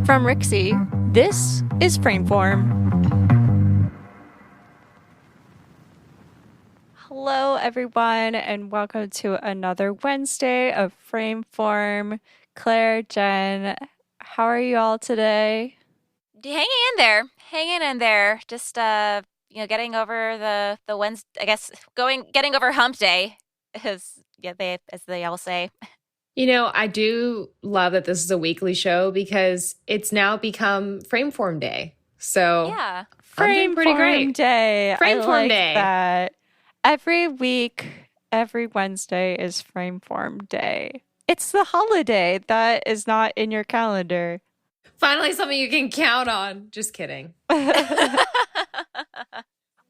From Rixie, this is Frameform. Hello, everyone, and welcome to another Wednesday of Frameform. Claire, Jen, how are you all today? Hanging in there. Just getting over the Wednesday. I guess getting over Hump Day, as they all say. You know, I do love that this is a weekly show because it's now become Frameform Day. So Yeah, I'm doing pretty great. Day. Frameform I like Day. that. Every week, every Wednesday is Frameform Day. It's the holiday that is not in your calendar. Finally, something you can count on. Just kidding.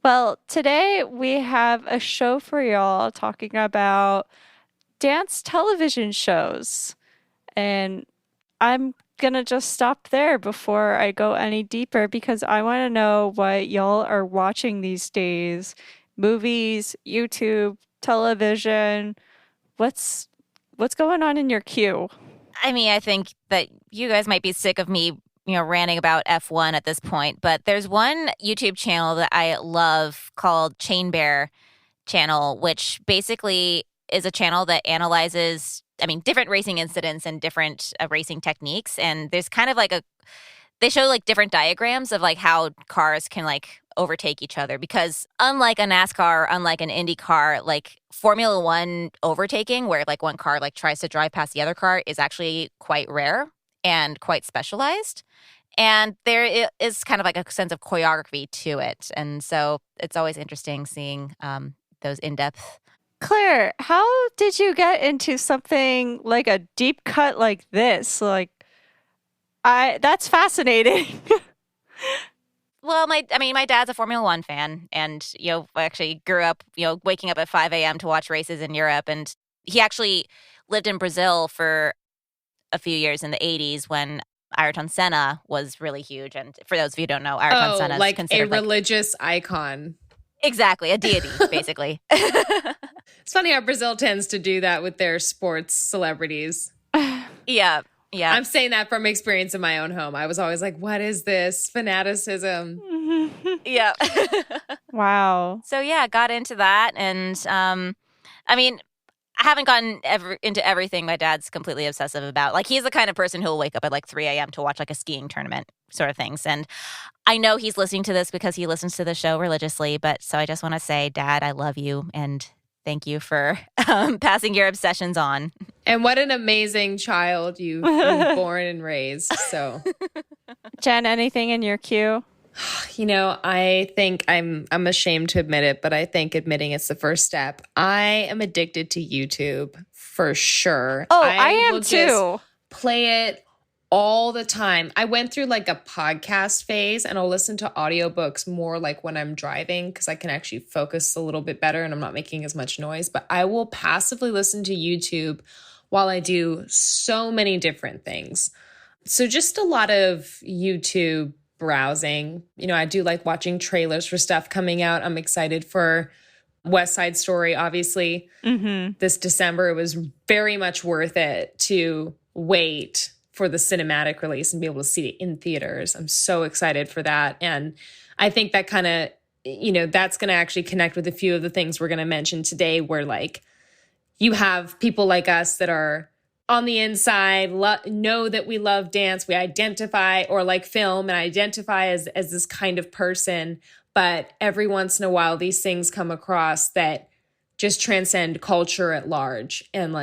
Well, today we have a show for y'all talking about dance television shows. And I'm gonna just stop there before I go any deeper because I want to know what y'all are watching these days. Movies, YouTube, television. What's going on in your queue? I mean, I think that you guys might be sick of me, ranting about F1 at this point, but there's one YouTube channel that I love called Chain Bear Channel, which basically is a channel that analyzes, different racing incidents and different racing techniques. And there's kind of they show different diagrams of how cars can overtake each other, because unlike a NASCAR, unlike an Indy car, Formula One overtaking, where one car tries to drive past the other car, is actually quite rare and quite specialized. And there is kind of a sense of choreography to it. And so it's always interesting seeing those in-depth. Claire, how did you get into something like a deep cut like this? That's fascinating. Well, my dad's a Formula One fan, and I actually grew up, waking up at 5 a.m. to watch races in Europe, and he actually lived in Brazil for a few years in the 80s when Ayrton Senna was really huge. And for those of you who don't know, Ayrton Senna is considered a religious icon. Exactly, a deity, basically. It's funny how Brazil tends to do that with their sports celebrities. Yeah. I'm saying that from experience in my own home. I was always like, what is this fanaticism? Yeah. Wow. So yeah, got into that. And I haven't gotten into everything my dad's completely obsessive about. He's the kind of person who'll wake up at 3 a.m. to watch a skiing tournament sort of things. And I know he's listening to this because he listens to the show religiously. But so I just want to say, Dad, I love you. And thank you for passing your obsessions on. And what an amazing child you've been born and raised. So, Jen, anything in your queue? You know, I think I'm ashamed to admit it, but I think admitting it's the first step. I am addicted to YouTube for sure. Oh, I am too. Just play it all the time. I went through a podcast phase, and I'll listen to audiobooks more when I'm driving because I can actually focus a little bit better and I'm not making as much noise. But I will passively listen to YouTube while I do so many different things. So just a lot of YouTube browsing. I do like watching trailers for stuff coming out. I'm excited for West Side Story, obviously. This December. It was very much worth it to wait for the cinematic release and be able to see it in theaters. I'm so excited for that. And I think that kind of, that's going to actually connect with a few of the things we're going to mention today, where you have people like us that are on the inside, know that we love dance, we identify, or film and identify as this kind of person. But every once in a while, these things come across that just transcend culture at large and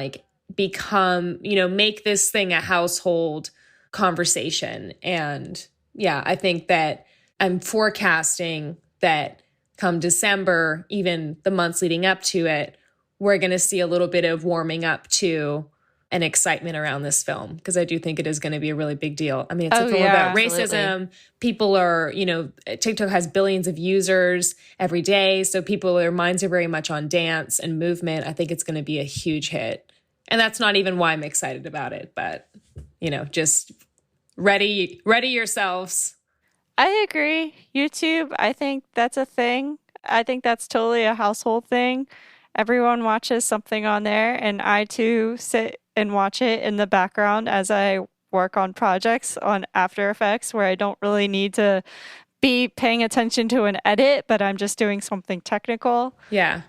become, make this thing a household conversation. And yeah, I think that I'm forecasting that come December, even the months leading up to it, we're going to see a little bit of warming up to an excitement around this film, because I do think it is going to be a really big deal. It's a film about racism. Absolutely. People are, TikTok has billions of users every day. So their minds are very much on dance and movement. I think it's going to be a huge hit. And that's not even why I'm excited about it, but, just ready yourselves. I agree. YouTube, I think that's a thing. I think that's totally a household thing. Everyone watches something on there, and I too sit and watch it in the background as I work on projects on After Effects where I don't really need to be paying attention to an edit, but I'm just doing something technical. Yeah.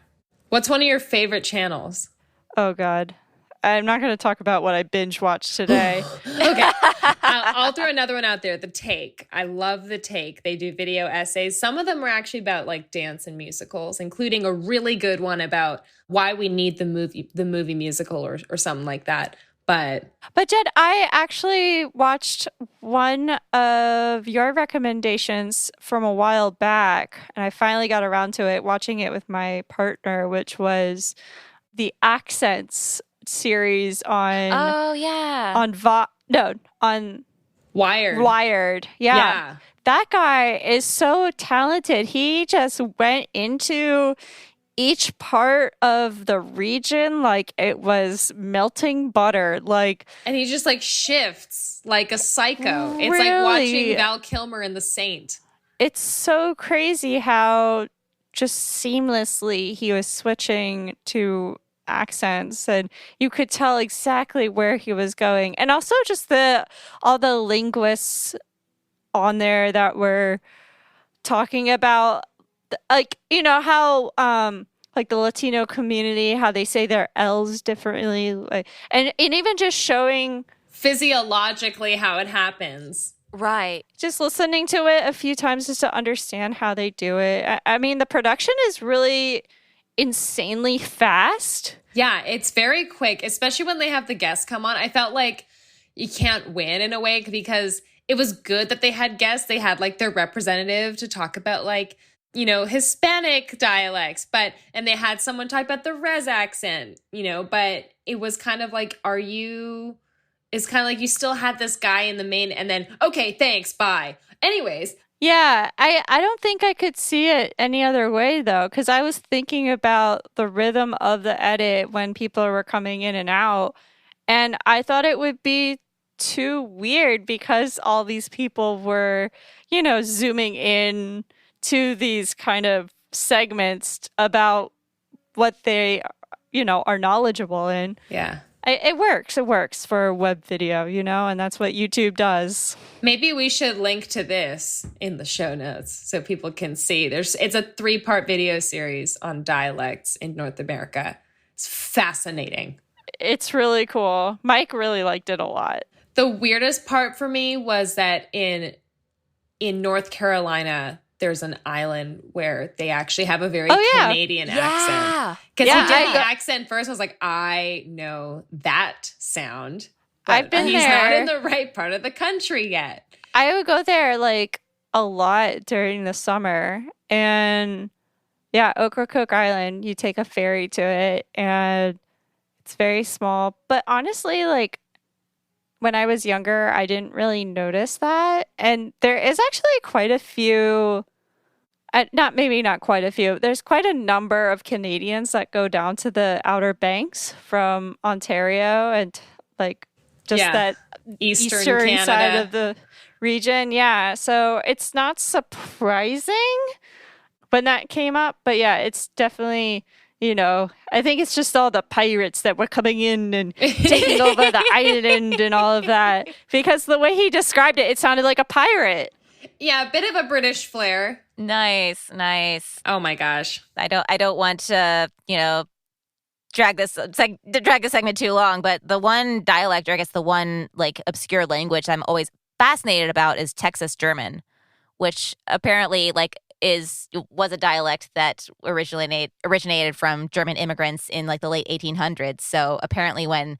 What's one of your favorite channels? Oh, God. I'm not going to talk about what I binge watched today. Okay. I'll throw another one out there. The Take. I love The Take. They do video essays. Some of them are actually about like dance and musicals, including a really good one about why we need the movie musical or something like that. But Jed, I actually watched one of your recommendations from a while back, and I finally got around to it, watching it with my partner, which was the Accents series on on Wired. Yeah. That guy is so talented. He just went into each part of the region like it was melting butter. And he just like shifts like a psycho. Really? It's like watching Val Kilmer in The Saint. It's so crazy how just seamlessly he was switching to accents, and you could tell exactly where he was going. And also just all the linguists on there that were talking about, like, you know how like the Latino community, how they say their L's differently, like, and even just showing physiologically how it happens. Right. Just listening to it a few times just to understand how they do it. I mean, the production is really insanely fast. Yeah, it's very quick, especially when they have the guests come on. I felt like you can't win in a way because it was good that they had guests. They had like their representative to talk about like, you know, Hispanic dialects, and they had someone talk about the res accent, you know, but it was kind of like, it's kind of like you still had this guy in the main and then, okay, thanks, bye. Anyways. Yeah, I don't think I could see it any other way, though, because I was thinking about the rhythm of the edit when people were coming in and out, and I thought it would be too weird because all these people were, you know, zooming in to these kind of segments about what they, you know, are knowledgeable in. Yeah. It works. It works for web video, you know, and that's what YouTube does. Maybe we should link to this in the show notes so people can see. It's a 3-part video series on dialects in North America. It's fascinating. It's really cool. Mike really liked it a lot. The weirdest part for me was that in North Carolina, there's an island where they actually have a very Canadian accent. Because he did the accent first. I was like, I know that sound. But I've been he's there. not in the right part of the country yet. I would go there like a lot during the summer. And yeah, Ocracoke Island, you take a ferry to it and it's very small. But honestly, like when I was younger, I didn't really notice that. And there is actually quite a few, not quite a few, there's quite a number of Canadians that go down to the Outer Banks from Ontario and like just that eastern Canada side of the region. Yeah. So it's not surprising when that came up. But yeah, it's definitely, you know, I think it's just all the pirates that were coming in and taking over the island and all of that. Because the way he described it, it sounded like a pirate. Yeah, a bit of a British flair. Nice. Oh my gosh. I don't want to, you know, drag this segment too long, but the one dialect, or I guess the one like obscure language I'm always fascinated about is Texas German, which apparently like was a dialect that originated from German immigrants in like the late 1800s. So apparently when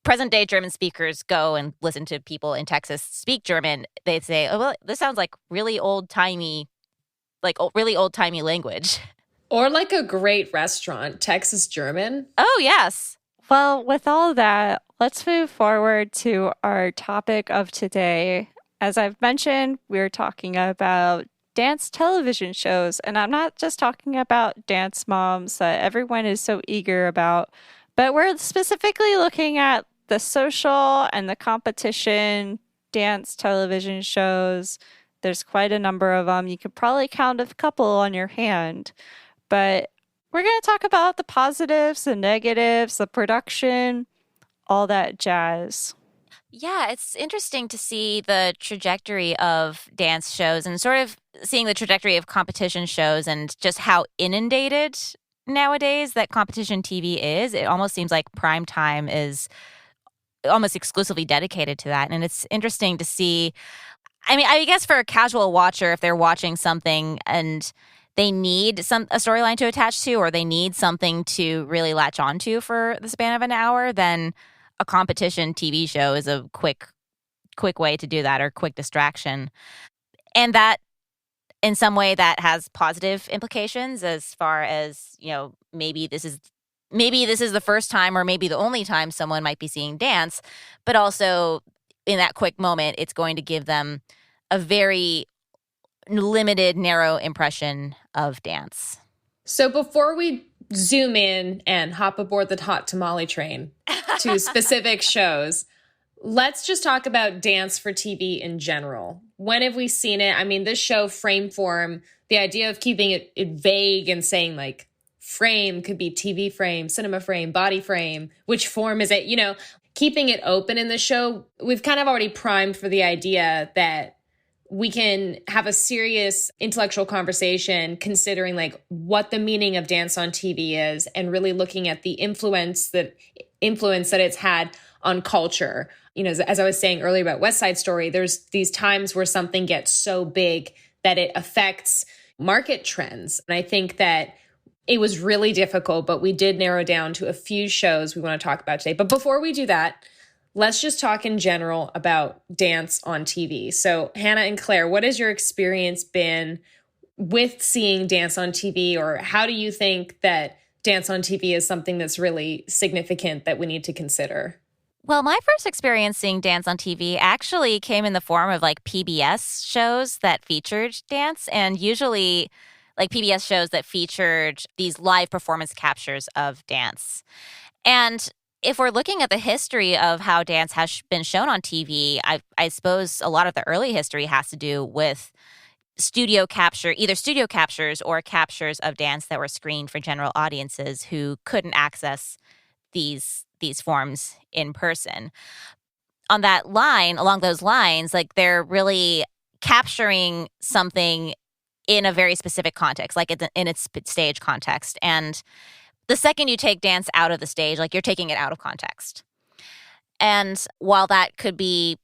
present day German speakers go and listen to people in Texas speak German, they say, oh, well, this sounds like really old-timey language. Or like a great restaurant, Texas German. Oh, yes. Well, with all that, let's move forward to our topic of today. As I've mentioned, we're talking about dance television shows, and I'm not just talking about Dance Moms that everyone is so eager about, but we're specifically looking at the social and the competition dance television shows. There's quite a number of them. You could probably count a couple on your hand. But we're going to talk about the positives, the negatives, the production, all that jazz. Yeah, it's interesting to see the trajectory of dance shows and sort of seeing the trajectory of competition shows and just how inundated nowadays that competition TV is. It almost seems like prime time is almost exclusively dedicated to that. And it's interesting to see. I mean, I guess for a casual watcher, if they're watching something and they need a storyline to attach to, or they need something to really latch onto for the span of an hour, then a competition TV show is a quick way to do that, or quick distraction. And that in some way that has positive implications as far as, maybe this is the first time or maybe the only time someone might be seeing dance, but also in that quick moment, it's going to give them a very limited, narrow impression of dance. So before we zoom in and hop aboard the hot tamale train to specific shows, let's just talk about dance for TV in general. When have we seen it? I mean, this show, Frameform, the idea of keeping it vague and saying like frame could be TV frame, cinema frame, body frame, which form is it? Keeping it open in the show, we've kind of already primed for the idea that we can have a serious intellectual conversation considering like what the meaning of dance on TV is and really looking at the influence that it's had on culture. As I was saying earlier about West Side Story, there's these times where something gets so big that it affects market trends. And I think that it was really difficult, but we did narrow down to a few shows we want to talk about today. But before we do that, let's just talk in general about dance on TV. So Hannah and Claire, what has your experience been with seeing dance on TV, or how do you think that dance on TV is something that's really significant that we need to consider? Well, my first experience seeing dance on TV actually came in the form of like PBS shows that featured dance, and usually like PBS shows that featured these live performance captures of dance. And if we're looking at the history of how dance has been shown on TV, I suppose a lot of the early history has to do with either studio captures or captures of dance that were screened for general audiences who couldn't access these forms in person. Along those lines, like they're really capturing something in a very specific context, like in its stage context. And the second you take dance out of the stage, like you're taking it out of context. And while that could be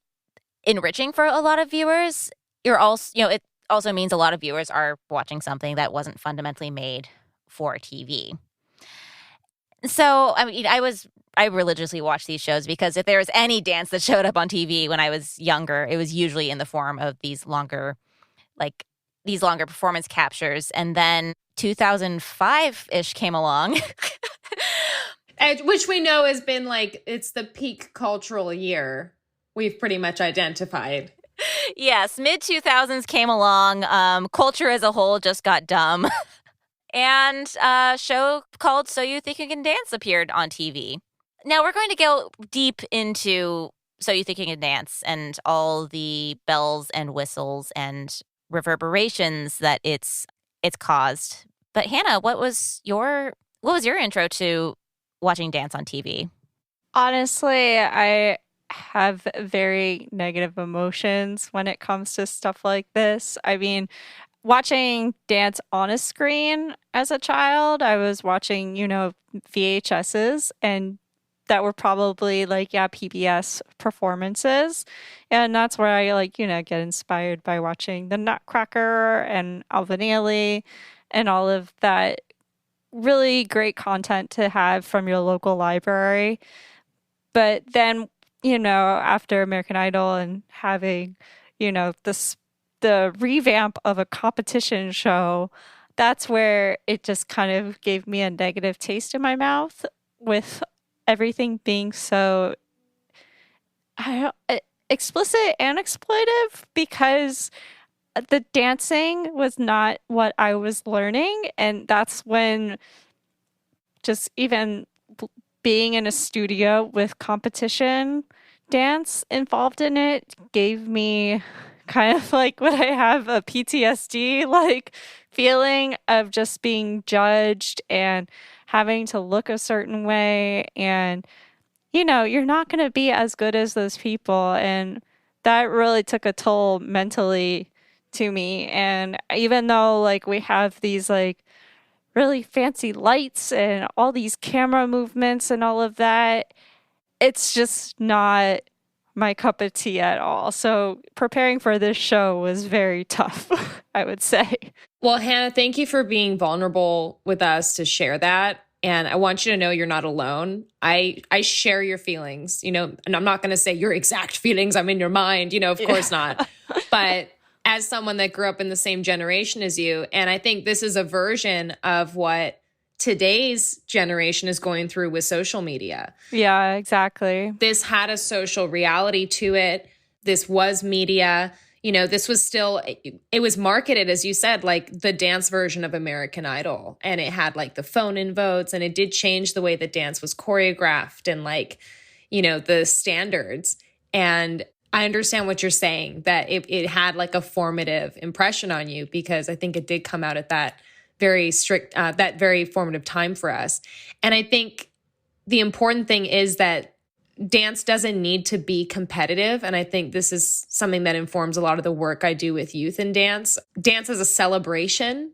enriching for a lot of viewers, it also means a lot of viewers are watching something that wasn't fundamentally made for TV. So, I mean, I religiously watched these shows because if there was any dance that showed up on TV when I was younger, it was usually in the form of these longer performance captures. And then 2005-ish came along. Which we know has been like, it's the peak cultural year we've pretty much identified. Yes, mid-2000s came along. Culture as a whole just got dumb. And a show called So You Think You Can Dance appeared on TV. Now we're going to go deep into So You Think You Can Dance and all the bells and whistles and reverberations that it's caused. But Hannah, what was your intro to watching dance on TV? Honestly, I have very negative emotions when it comes to stuff like this. I mean, watching dance on a screen as a child, I was watching, VHSs, and that were probably PBS performances. And that's where I get inspired by watching The Nutcracker and Alvin Ailey and all of that really great content to have from your local library. But then, after American Idol and having, the revamp of a competition show, that's where it just kind of gave me a negative taste in my mouth with everything being so explicit and exploitive, because the dancing was not what I was learning. And that's when just even being in a studio with competition dance involved in it gave me kind of like what I have a PTSD feeling of just being judged and having to look a certain way. And you're not going to be as good as those people. And that really took a toll mentally to me. And even though like we have these like really fancy lights and all these camera movements and all of that, it's just not my cup of tea at all. So preparing for this show was very tough, I would say. Well, Hannah, thank you for being vulnerable with us to share that. And I want you to know you're not alone. I share your feelings, and I'm not going to say your exact feelings. I'm in your mind, of course not. But as someone that grew up in the same generation as you, and I think this is a version of what today's generation is going through with social media. Yeah, exactly. This had a social reality to it. This was media. This was still, it was marketed, as you said, like the dance version of American Idol. And it had like the phone-in votes, and it did change the way that dance was choreographed and like, the standards. And I understand what you're saying, that it had like a formative impression on you, because I think it did come out at that very strict, that very formative time for us. And I think the important thing is that dance doesn't need to be competitive. And I think this is something that informs a lot of the work I do with youth in dance. Dance is a celebration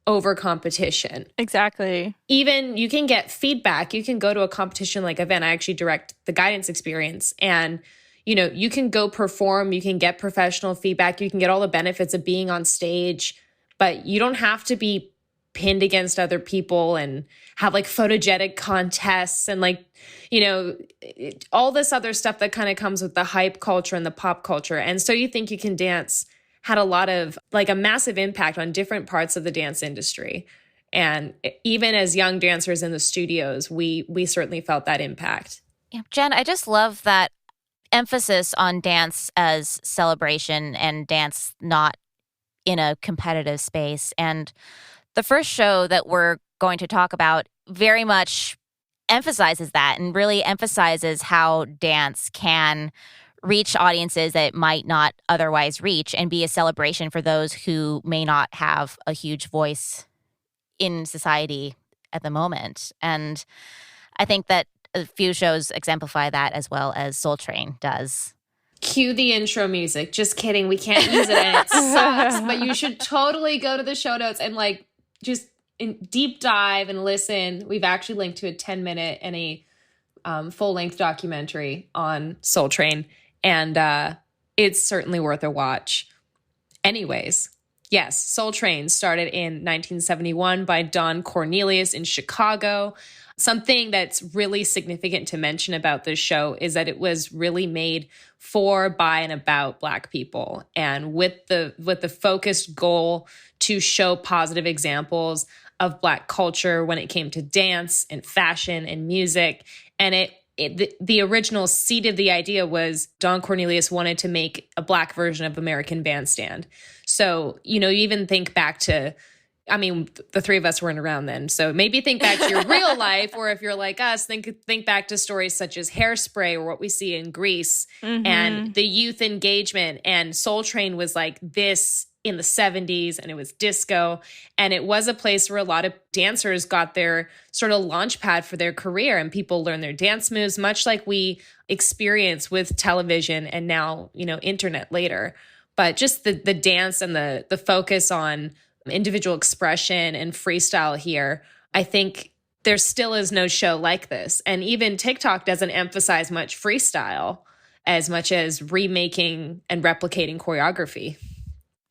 over competition. Exactly. Even you can get feedback. You can go to a competition like event. I actually direct the guidance experience, and you can go perform, you can get professional feedback, you can get all the benefits of being on stage, but you don't have to be pinned against other people and have like photogenic contests and like, all this other stuff that kind of comes with the hype culture and the pop culture. And So You Think You Can Dance had a lot of like a massive impact on different parts of the dance industry. And even as young dancers in the studios, we certainly felt that impact. Yeah, Jen, I just love that emphasis on dance as celebration and dance not in a competitive space. And the first show that we're going to talk about very much emphasizes that, and really emphasizes how dance can reach audiences that it might not otherwise reach and be a celebration for those who may not have a huge voice in society at the moment. And I think that a few shows exemplify that, as well as Soul Train does. Cue the intro music. Just kidding. We can't use it and it sucks, but you should totally go to the show notes and like just deep dive and listen. We've actually linked to a 10-minute and a full-length documentary on Soul Train, and it's certainly worth a watch. Anyways, yes, Soul Train started in 1971 by Don Cornelius in Chicago. Something that's really significant to mention about this show is that it was really made for, by, and about Black people, and with the focused goal to show positive examples of Black culture when it came to dance and fashion and music. And the original seed of the idea was Don Cornelius wanted to make a Black version of American Bandstand. So, you even think back to, the three of us weren't around then. So maybe think back to your real life, or if you're like us, think back to stories such as Hairspray or what we see in Greece, and the youth engagement. And Soul Train was like this in the 70s, and it was disco. And it was a place where a lot of dancers got their sort of launch pad for their career, and people learn their dance moves, much like we experience with television and now, internet later. But just the dance and the focus on individual expression and freestyle here, I think there still is no show like this. And even TikTok doesn't emphasize much freestyle as much as remaking and replicating choreography.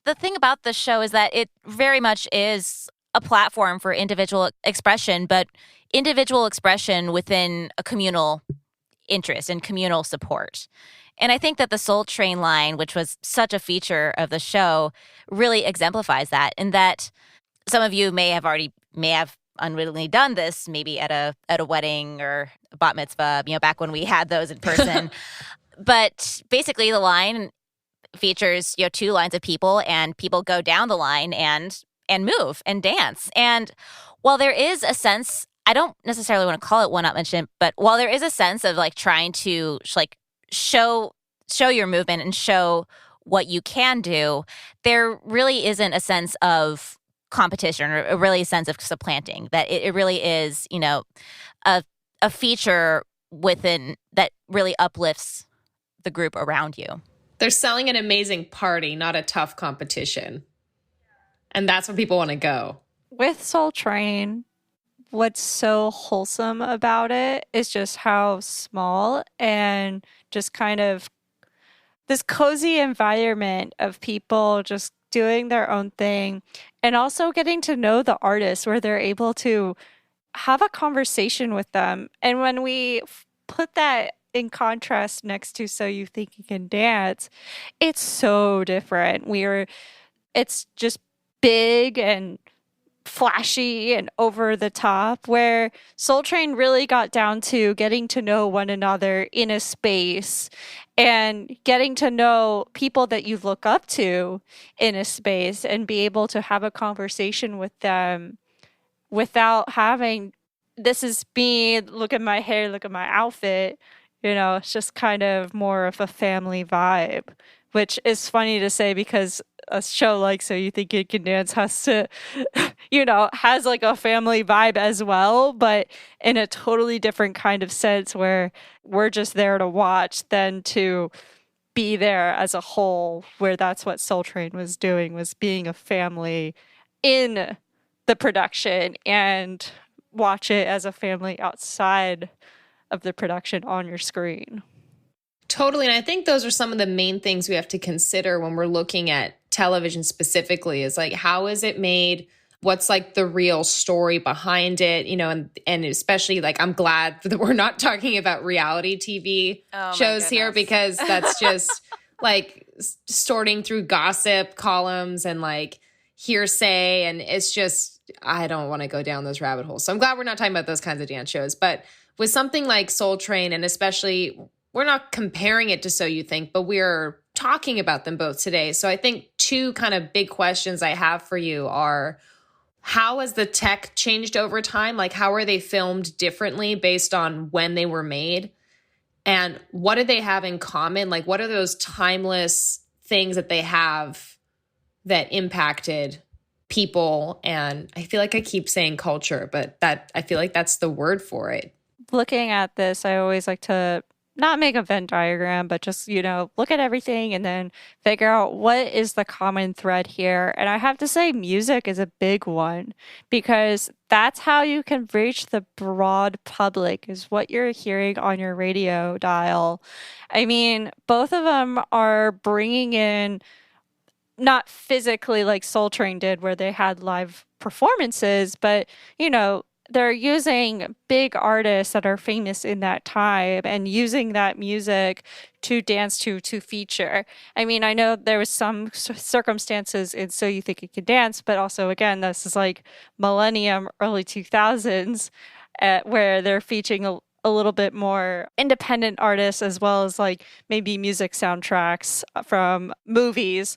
The thing about this show is that it very much is a platform for individual expression, but individual expression within a communal interest and communal support. And I think that the Soul Train line, which was such a feature of the show, really exemplifies that, in that some of you may have unwittingly done this, maybe at a wedding or a bat mitzvah, back when we had those in person. But basically the line features, two lines of people, and people go down the line and move and dance. And while there is a sense, I don't necessarily want to call it one-upmanship, but while there is a sense of like trying to like show your movement and show what you can do, there really isn't a sense of competition or really a sense of supplanting. That it really is, a feature within that really uplifts the group around you. They're selling an amazing party, not a tough competition. And that's where people want to go. With Soul Train, what's so wholesome about it is just how small and just kind of this cozy environment of people just doing their own thing and also getting to know the artists where they're able to have a conversation with them. And when we put that in contrast next to So You Think You Can Dance, it's so different. It's just big and flashy and over the top, where Soul Train really got down to getting to know one another in a space and getting to know people that you look up to in a space and be able to have a conversation with them without having, this is me, look at my hair, look at my outfit. It's just kind of more of a family vibe, which is funny to say because a show like So You Think You Can Dance has to, has like a family vibe as well, but in a totally different kind of sense where we're just there to watch than to be there as a whole, where that's what Soul Train was doing, was being a family in the production and watch it as a family outside of the production on your screen. Totally. And I think those are some of the main things we have to consider when we're looking at television specifically, is like, how is it made? What's like the real story behind it? And especially like, I'm glad that we're not talking about reality TV shows here, because that's just like sorting through gossip columns and like hearsay. And it's just, I don't want to go down those rabbit holes. So I'm glad we're not talking about those kinds of dance shows. But with something like Soul Train, and especially, we're not comparing it to So You Think, but we're talking about them both today. So I think two kind of big questions I have for you are, how has the tech changed over time? Like, how are they filmed differently based on when they were made? And what do they have in common? Like, what are those timeless things that they have that impacted people? And I feel like I keep saying culture, but I feel like that's the word for it. Looking at this, I always like to not make a Venn diagram, but just, look at everything and then figure out what is the common thread here. And I have to say music is a big one, because that's how you can reach the broad public, is what you're hearing on your radio dial. I mean, both of them are bringing in, not physically like Soul Train did, where they had live performances, but, they're using big artists that are famous in that time and using that music to dance to feature. I mean, I know there was some circumstances in So You Think You Can Dance, but also, again, this is like millennium, early 2000s, where they're featuring a little bit more independent artists, as well as like maybe music soundtracks from movies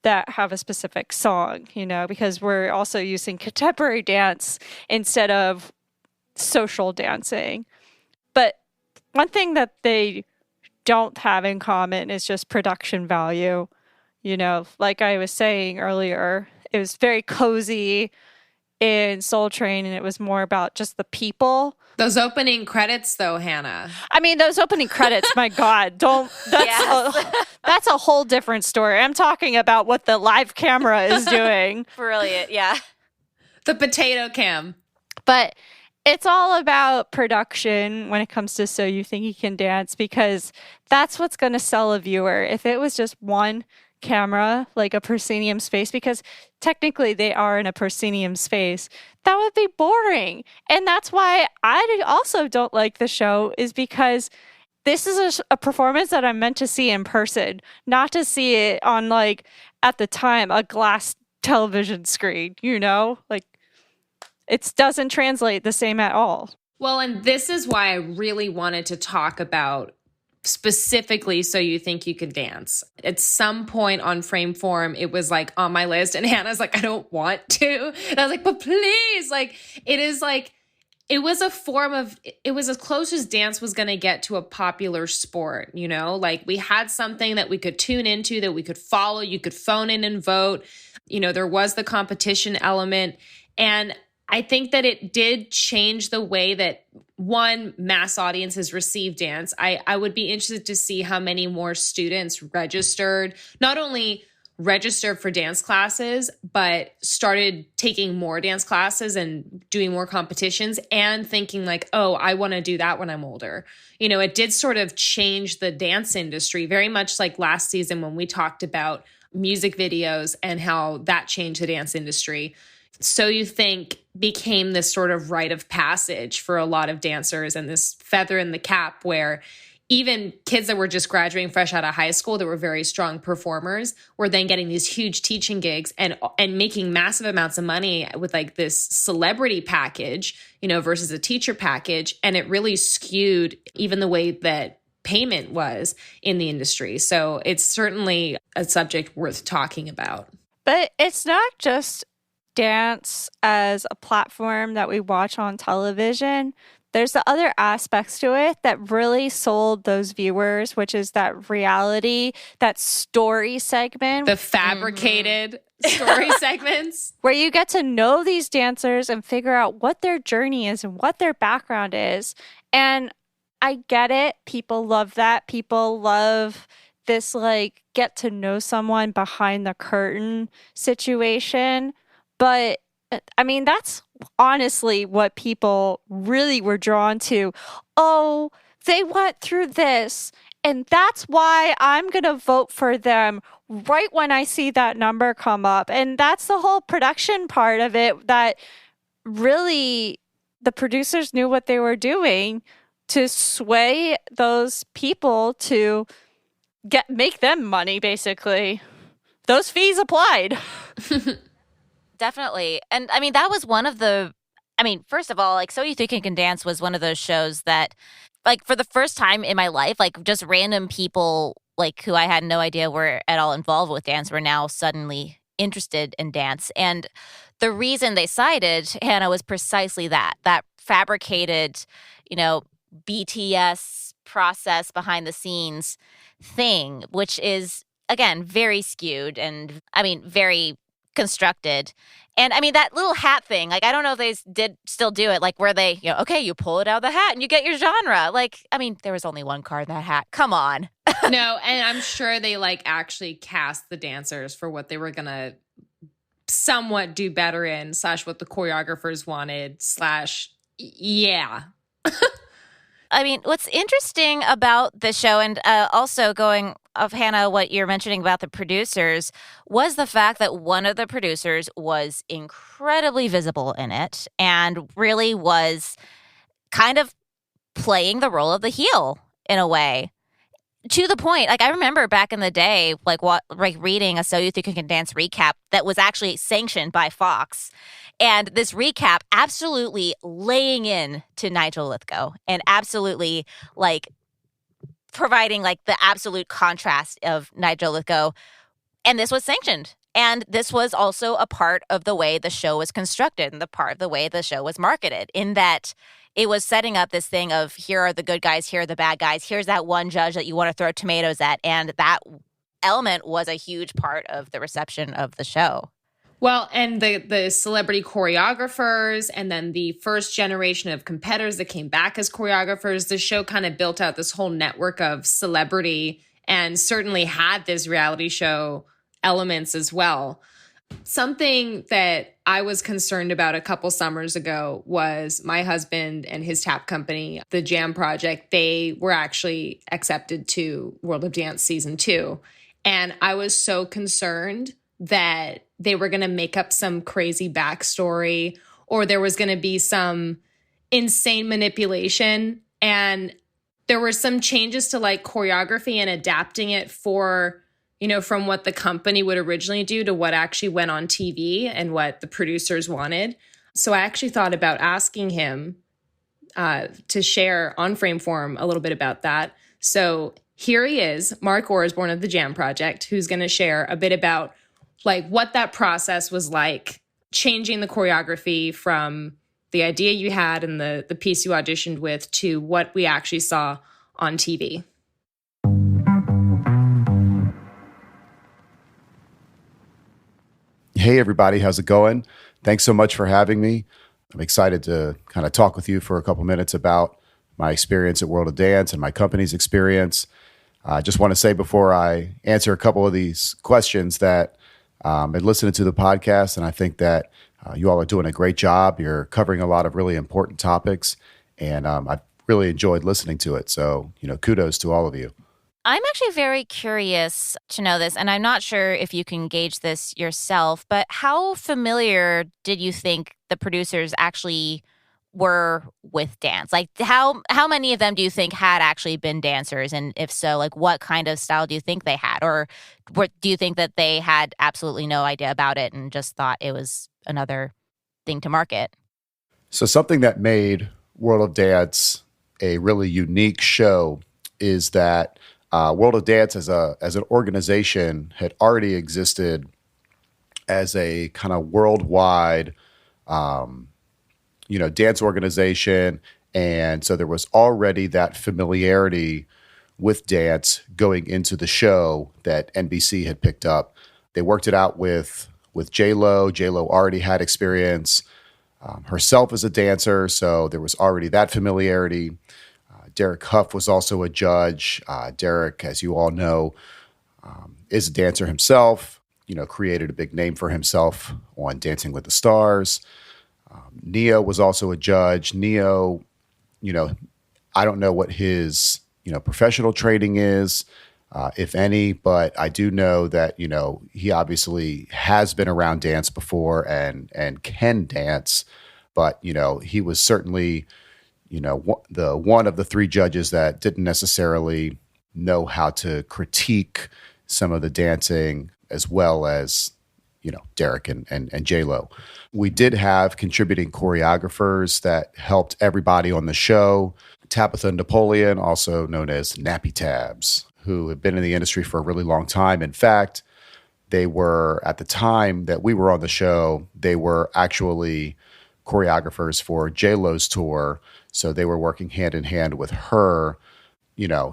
that have a specific song, because we're also using contemporary dance instead of social dancing. But one thing that they don't have in common is just production value. Like I was saying earlier, it was very cozy in Soul Train, and it was more about just the people. Those opening credits, though, Hannah. I mean, those opening credits, my God, that's a whole different story. I'm talking about what the live camera is doing. Brilliant, yeah. The potato cam. But it's all about production when it comes to So You Think You Can Dance, because that's what's going to sell a viewer. If it was just one camera, like a proscenium space, because technically they are in a proscenium space, that would be boring. And that's why I also don't like the show, is because this is a performance that I'm meant to see in person, not to see it on, like, at the time, a glass television screen, like, it doesn't translate the same at all. Well, and this is why I really wanted to talk about specifically So You Think You Can Dance. At some point on Frameform, it was like on my list, and Hannah's like, I don't want to. And I was like, but please, like, it was a form of, it was as close as dance was going to get to a popular sport, like we had something that we could tune into, that we could follow. You could phone in and vote. There was the competition element. And I think that it did change the way that one, mass audiences receive dance. I would be interested to see how many more students registered, not only registered for dance classes, but started taking more dance classes and doing more competitions and thinking like, oh, I want to do that when I'm older. You know, it did sort of change the dance industry, very much like last season when we talked about music videos and how that changed the dance industry. So You Think became this sort of rite of passage for a lot of dancers and this feather in the cap where even kids that were just graduating fresh out of high school that were very strong performers were then getting these huge teaching gigs and making massive amounts of money with like this celebrity package, you know, versus a teacher package. And it really skewed even the way that payment was in the industry. So it's certainly a subject worth talking about. But it's not just dance as a platform that we watch on television. There's the other aspects to it that really sold those viewers, which is that reality, that story segment. The fabricated story segments. Where you get to know these dancers and figure out what their journey is and what their background is. And I get it. People love that. People love this, like, get to know someone behind the curtain situation. But I mean, that's honestly what people really were drawn to. Oh, they went through this, and that's why I'm going to vote for them right when I see that number come up. And that's the whole production part of it, that really the producers knew what they were doing to sway those people to make them money, basically. Those fees applied. Definitely. And I mean, that was one of the, I mean, first of all, like So You Think You Can Dance was one of those shows that, like, for the first time in my life, like, just random people, like, who I had no idea were at all involved with dance were now suddenly interested in dance. And the reason they cited, Hannah, was precisely that fabricated, you know, BTS process behind the scenes thing, which is, again, very skewed and, I mean, very constructed. And I mean, that little hat thing, like, I don't know if they did still do it, like, where they, you know, okay, you pull it out of the hat and you get your genre. Like, I mean, there was only one card in that hat. Come on. No, and I'm sure they like actually cast the dancers for what they were going to somewhat do better in, / what the choreographers wanted, / yeah. I mean, what's interesting about the show, and also going of Hannah, what you're mentioning about the producers, was the fact that one of the producers was incredibly visible in it and really was kind of playing the role of the heel in a way. To the point, like, I remember back in the day, like, reading a So You Think You Can Dance recap that was actually sanctioned by Fox. And this recap absolutely laying in to Nigel Lythgoe and absolutely, like, providing, like, the absolute contrast of Nigel Lythgoe. And this was sanctioned. And this was also a part of the way the show was constructed and the part of the way the show was marketed, in that it was setting up this thing of, here are the good guys, here are the bad guys, here's that one judge that you want to throw tomatoes at. And that element was a huge part of the reception of the show. Well, and the celebrity choreographers and then the first generation of competitors that came back as choreographers, the show kind of built out this whole network of celebrity and certainly had this reality show elements as well. Something that I was concerned about a couple summers ago was my husband and his tap company, the Jam Project. They were actually accepted to World of Dance Season 2. And I was so concerned that they were going to make up some crazy backstory or there was going to be some insane manipulation. And there were some changes to like choreography and adapting it for, you know, from what the company would originally do to what actually went on TV and what the producers wanted. So I actually thought about asking him to share on Frameform a little bit about that. So here he is, Mark Orsborn of the Jam Project, who's going to share a bit about like what that process was like, changing the choreography from the idea you had and the piece you auditioned with to what we actually saw on TV. Hey, everybody. How's it going? Thanks so much for having me. I'm excited to kind of talk with you for a couple minutes about my experience at World of Dance and my company's experience. I just want to say before I answer a couple of these questions that I've been listening to the podcast, and I think that you all are doing a great job. You're covering a lot of really important topics, and I've really enjoyed listening to it. So, kudos to all of you. I'm actually very curious to know this, and I'm not sure if you can gauge this yourself, but how familiar did you think the producers actually were with dance? Like how many of them do you think had actually been dancers? And if so, like what kind of style do you think they had? Or do you think that they had absolutely no idea about it and just thought it was another thing to market? So something that made World of Dance a really unique show is that World of Dance as an organization had already existed as a kind of worldwide, dance organization. And so there was already that familiarity with dance going into the show that NBC had picked up. They worked it out with J-Lo. J-Lo already had experience herself as a dancer, so there was already that familiarity. Derek Huff was also a judge. Derek, as you all know, is a dancer himself, created a big name for himself on Dancing with the Stars. Neo was also a judge. Neo, I don't know what his, professional training is, if any, but I do know that, he obviously has been around dance before and can dance, but, he was certainly the one of the three judges that didn't necessarily know how to critique some of the dancing as well as, Derek and J-Lo. We did have contributing choreographers that helped everybody on the show. Tabitha Napoleon, also known as Nappy Tabs, who have been in the industry for a really long time. In fact, they were, at the time that we were on the show, they were actually choreographers for J-Lo's tour. So they were working hand in hand with her,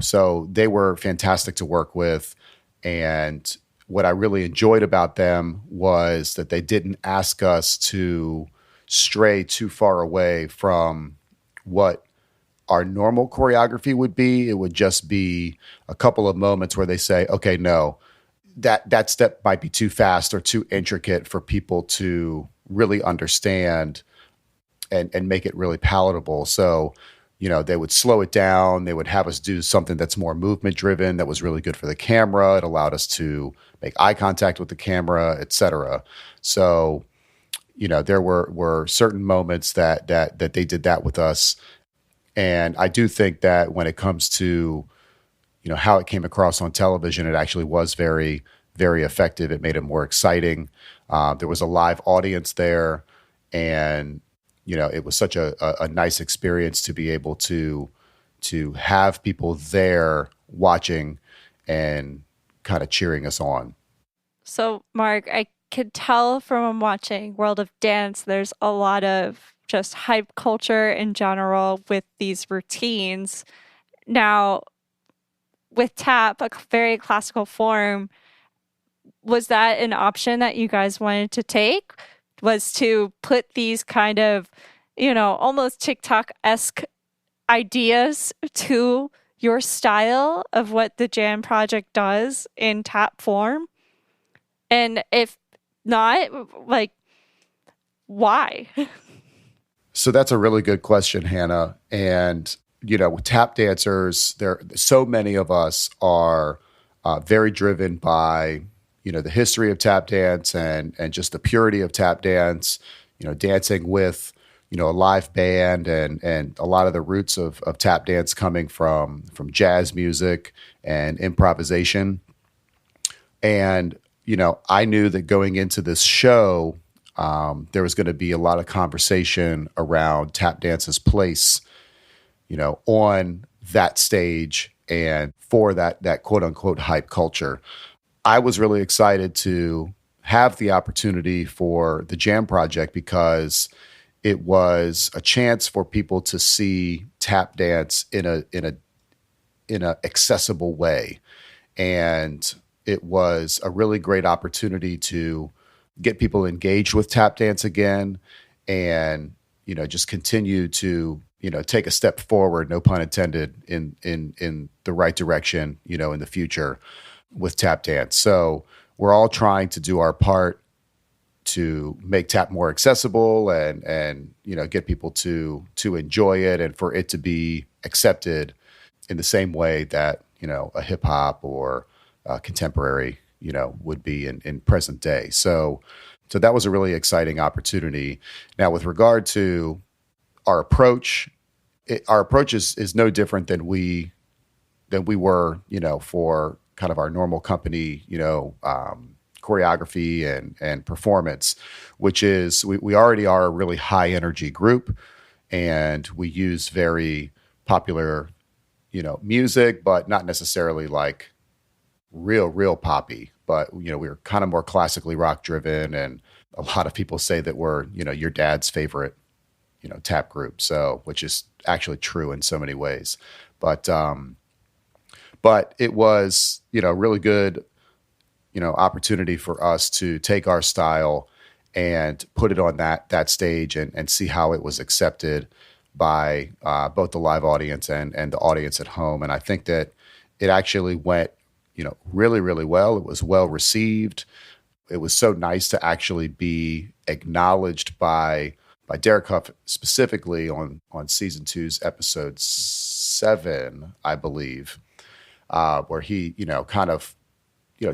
so they were fantastic to work with. And what I really enjoyed about them was that they didn't ask us to stray too far away from what our normal choreography would be. It would just be a couple of moments where they say, okay, no, that step might be too fast or too intricate for people to really understand and make it really palatable. So, they would slow it down. They would have us do something that's more movement driven, that was really good for the camera. It allowed us to make eye contact with the camera, et cetera. So, there were certain moments that they did that with us. And I do think that when it comes to, how it came across on television, it actually was very, very effective. It made it more exciting. There was a live audience there, and it was such a nice experience to be able to have people there watching and kind of cheering us on. So, Mark, I could tell from watching World of Dance, there's a lot of just hype culture in general with these routines. Now, with tap, a very classical form, was that an option that you guys wanted to take? Was to put these kind of, almost TikTok-esque ideas to your style of what the Jam Project does in tap form? And if not, like, why? So that's a really good question, Hannah. And, tap dancers, so many of us are very driven by, the history of tap dance and just the purity of tap dance, dancing with, a live band and a lot of the roots of tap dance coming from jazz music and improvisation. And, I knew that going into this show, there was going to be a lot of conversation around tap dance's place, on that stage and for that quote unquote hype culture. I was really excited to have the opportunity for the Jam Project because it was a chance for people to see tap dance in a accessible way. And it was a really great opportunity to get people engaged with tap dance again and, just continue to, take a step forward, no pun intended, in the right direction, in the future with tap dance. So we're all trying to do our part to make tap more accessible and get people to enjoy it and for it to be accepted in the same way that a hip hop or contemporary would be in present day. So that was a really exciting opportunity. Now, with regard to our approach, our approach is no different than we were for kind of our normal company choreography and performance, which is we already are a really high energy group, and we use very popular music, but not necessarily like real poppy, but we're kind of more classically rock driven, and a lot of people say that we're your dad's favorite tap group, so which is actually true in so many ways. But it was really good opportunity for us to take our style and put it on that stage and see how it was accepted by both the live audience and the audience at home. And I think that it actually went really, really well. It was well received. It was so nice to actually be acknowledged by Derek Huff specifically on season 2's episode 7, I believe, where he kind of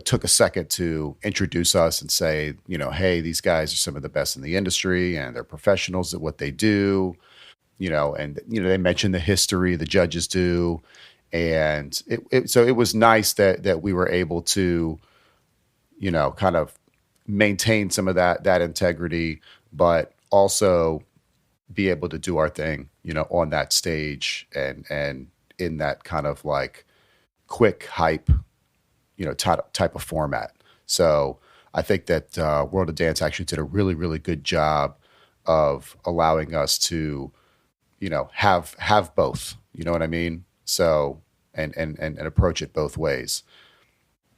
took a second to introduce us and say, hey, these guys are some of the best in the industry and they're professionals at what they do, and they mention the history the judges do. And so it was nice that we were able to, kind of maintain some of that integrity, but also be able to do our thing, on that stage and in that kind of like quick hype, type of format. So I think that World of Dance actually did a really, really good job of allowing us to, have both, you know what I mean? So, and approach it both ways.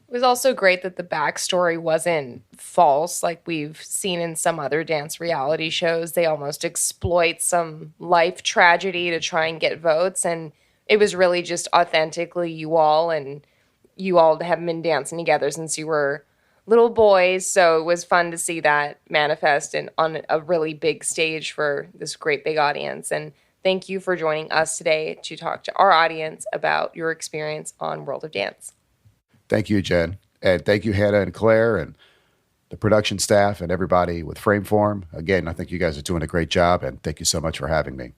It was also great that the backstory wasn't false like we've seen in some other dance reality shows. They almost exploit some life tragedy to try and get votes. And it was really just authentically you all, and you all have been dancing together since you were little boys. So it was fun to see that manifest on a really big stage for this great big audience. And thank you for joining us today to talk to our audience about your experience on World of Dance. Thank you, Jen. And thank you, Hannah and Claire and the production staff and everybody with Frameform. Again, I think you guys are doing a great job, and thank you so much for having me.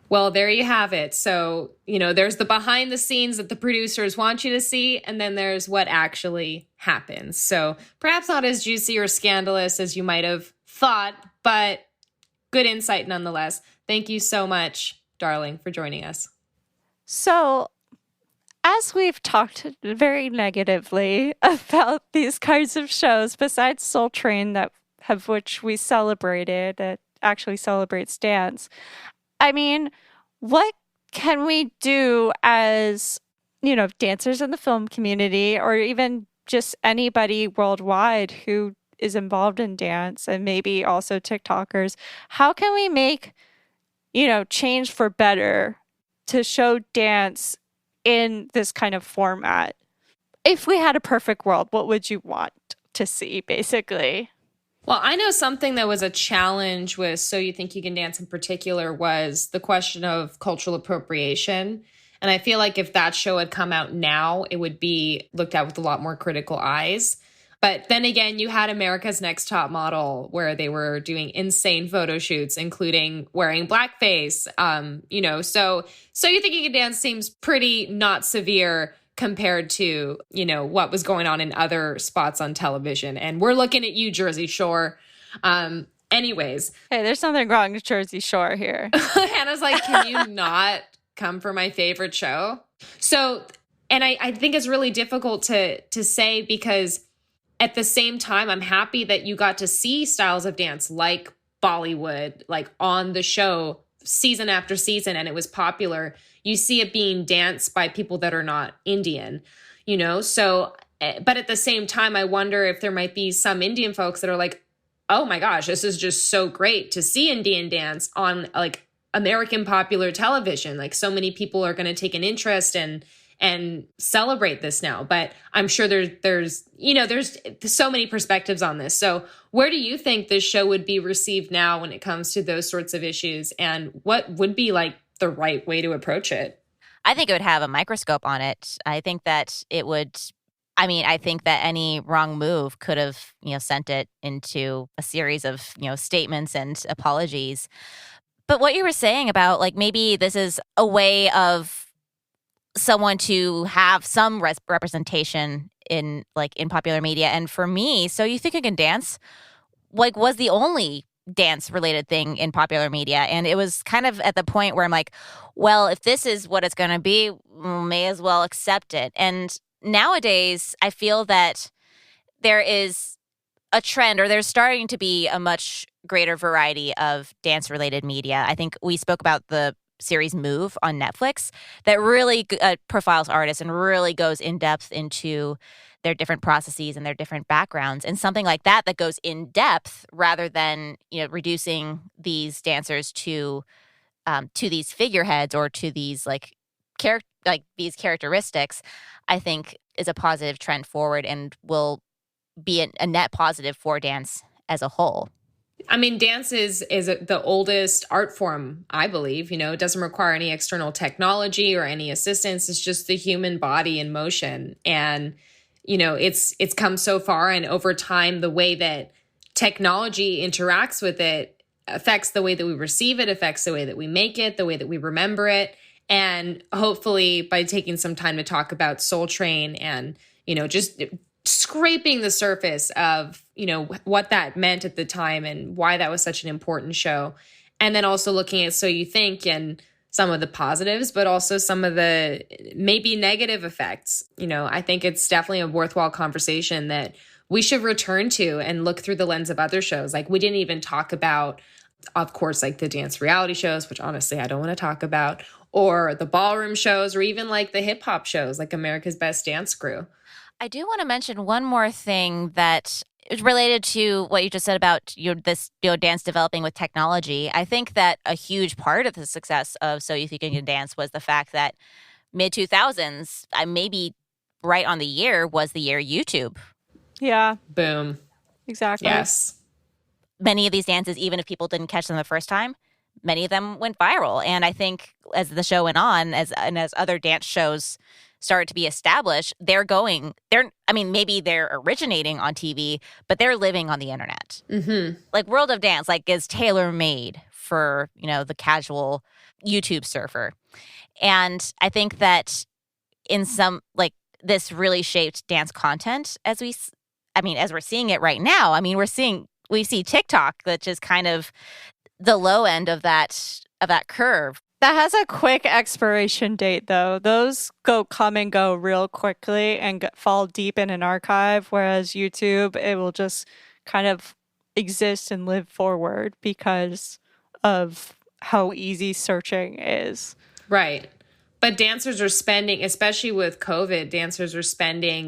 Well, there you have it. So, there's the behind the scenes that the producers want you to see, and then there's what actually happens. So perhaps not as juicy or scandalous as you might have thought, but good insight nonetheless. Thank you so much, darling, for joining us. So, as we've talked very negatively about these kinds of shows, besides Soul Train, which we celebrated, it actually celebrates dance. I mean, what can we do as, dancers in the film community, or even just anybody worldwide who is involved in dance, and maybe also TikTokers? How can we make, change for better to show dance in this kind of format? If we had a perfect world, what would you want to see, basically? Well, I know something that was a challenge with So You Think You Can Dance in particular was the question of cultural appropriation. And I feel like if that show had come out now, it would be looked at with a lot more critical eyes. But then again, you had America's Next Top Model, where they were doing insane photo shoots, including wearing blackface. So You Think You Can Dance seems pretty not severe compared to, what was going on in other spots on television. And we're looking at you, Jersey Shore. Anyways. Hey, there's nothing wrong with Jersey Shore here. Hannah's like, can you not come for my favorite show? So, and I think it's really difficult to say, because at the same time, I'm happy that you got to see styles of dance like Bollywood, like on the show season after season, and it was popular. You see it being danced by people that are not Indian, so But at the same time, I wonder if there might be some Indian folks that are like, oh my gosh, this is just so great to see Indian dance on like American popular television. Like so many people are going to take an interest and celebrate this now. But I'm sure there's so many perspectives on this. So where do you think this show would be received now when it comes to those sorts of issues? And what would be like the right way to approach it? I think it would have a microscope on it. I think that it would. I think that any wrong move could have, sent it into a series of, statements and apologies. But what you were saying about like maybe this is a way of someone to have some representation in popular media. And for me, So You Think You Can Dance was the only dance related thing in popular media. And it was kind of at the point where I'm like, well, if this is what it's going to be, may as well accept it. And nowadays, I feel that there is a trend, or there's starting to be a much greater variety of dance-related media. I think we spoke about the series Move on Netflix that really profiles artists and really goes in depth into their different processes and their different backgrounds. And something like that goes in depth rather than reducing these dancers to these figureheads or to these these characteristics, I think is a positive trend forward and will be a net positive for dance as a whole. I mean, dance is the oldest art form, I believe. It doesn't require any external technology or any assistance. It's just the human body in motion. And, it's come so far. And over time, the way that technology interacts with it affects the way that we receive it, affects the way that we make it, the way that we remember it. And hopefully by taking some time to talk about Soul Train and, just scraping the surface of, what that meant at the time and why that was such an important show. And then also looking at So You Think and some of the positives, but also some of the maybe negative effects. I think it's definitely a worthwhile conversation that we should return to and look through the lens of other shows. Like we didn't even talk about, of course, like the dance reality shows, which honestly I don't want to talk about, or the ballroom shows, or even like the hip hop shows, like America's Best Dance Crew. I do want to mention one more thing that is related to what you just said about this dance developing with technology. I think that a huge part of the success of So You Think You Can Dance was the fact that mid-2000s, maybe right on the year, was the year YouTube. Yeah. Boom. Exactly. Yes. Many of these dances, even if people didn't catch them the first time, many of them went viral. And I think as the show went on, as other dance shows started to be established, maybe they're originating on TV, but they're living on the internet. Mm-hmm. Like World of Dance, is tailor-made for, the casual YouTube surfer. And I think that in some, this really shaped dance content as we're seeing it right now. We see TikTok, which is kind of the low end of that curve. That has a quick expiration date, though. Those come and go real quickly and fall deep in an archive, whereas YouTube, it will just kind of exist and live forward because of how easy searching is. Right. But dancers are spending, especially with COVID,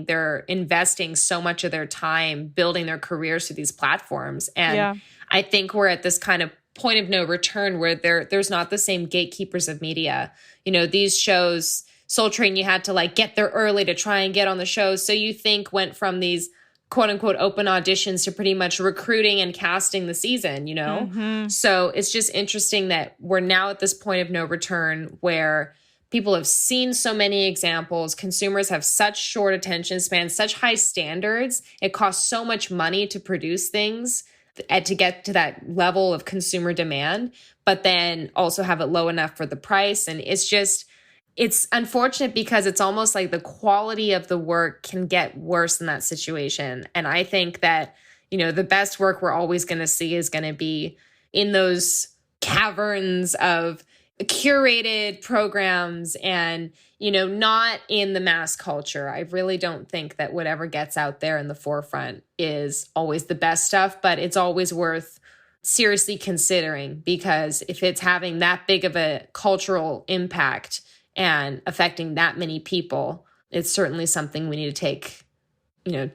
they're investing so much of their time building their careers to these platforms. And I think we're at this kind of point of no return where there's not the same gatekeepers of media. These shows, Soul Train, you had to get there early to try and get on the show. So You Think went from these quote unquote open auditions to pretty much recruiting and casting the season, Mm-hmm. So it's just interesting that we're now at this point of no return where people have seen so many examples. Consumers have such short attention spans, such high standards. It costs so much money to produce things and to get to that level of consumer demand, but then also have it low enough for the price. And it's unfortunate because it's almost like the quality of the work can get worse in that situation. And I think that, the best work we're always going to see is going to be in those caverns of curated programs and, not in the mass culture. I really don't think that whatever gets out there in the forefront is always the best stuff, but it's always worth seriously considering because if it's having that big of a cultural impact and affecting that many people, it's certainly something we need to take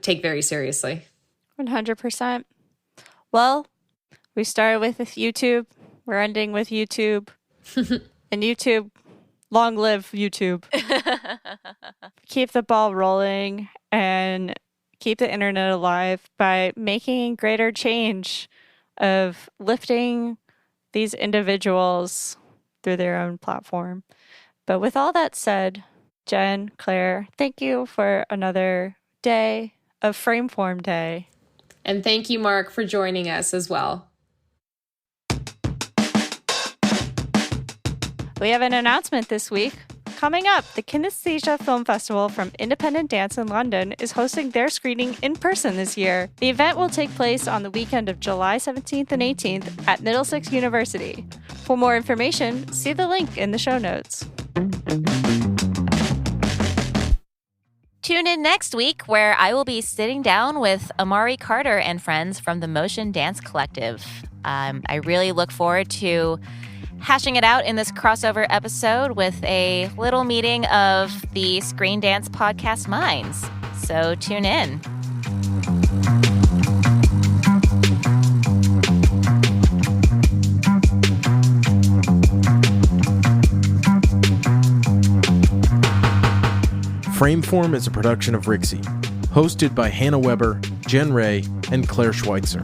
take very seriously. 100%. Well, we started with YouTube. We're ending with YouTube. And YouTube, long live YouTube. Keep the ball rolling and keep the internet alive by making greater change of lifting these individuals through their own platform. But with all that said, Jen, Claire, thank you for another day of Frameform Day. And thank you, Mark, for joining us as well. We have an announcement this week. Coming up, the Kinesthesia Film Festival from Independent Dance in London is hosting their screening in person this year. The event will take place on the weekend of July 17th and 18th at Middlesex University. For more information, see the link in the show notes. Tune in next week where I will be sitting down with Amari Carter and friends from the Motion Dance Collective. I really look forward to hashing it out in this crossover episode with a little meeting of the Screen Dance podcast minds. So tune in. Frameform is a production of Rixie, hosted by Hannah Weber, Jen Ray, and Claire Schweitzer.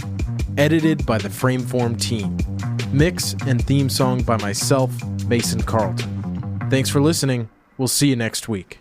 Edited by the Frameform team. Mix and theme song by myself, Mason Carlton. Thanks for listening. We'll see you next week.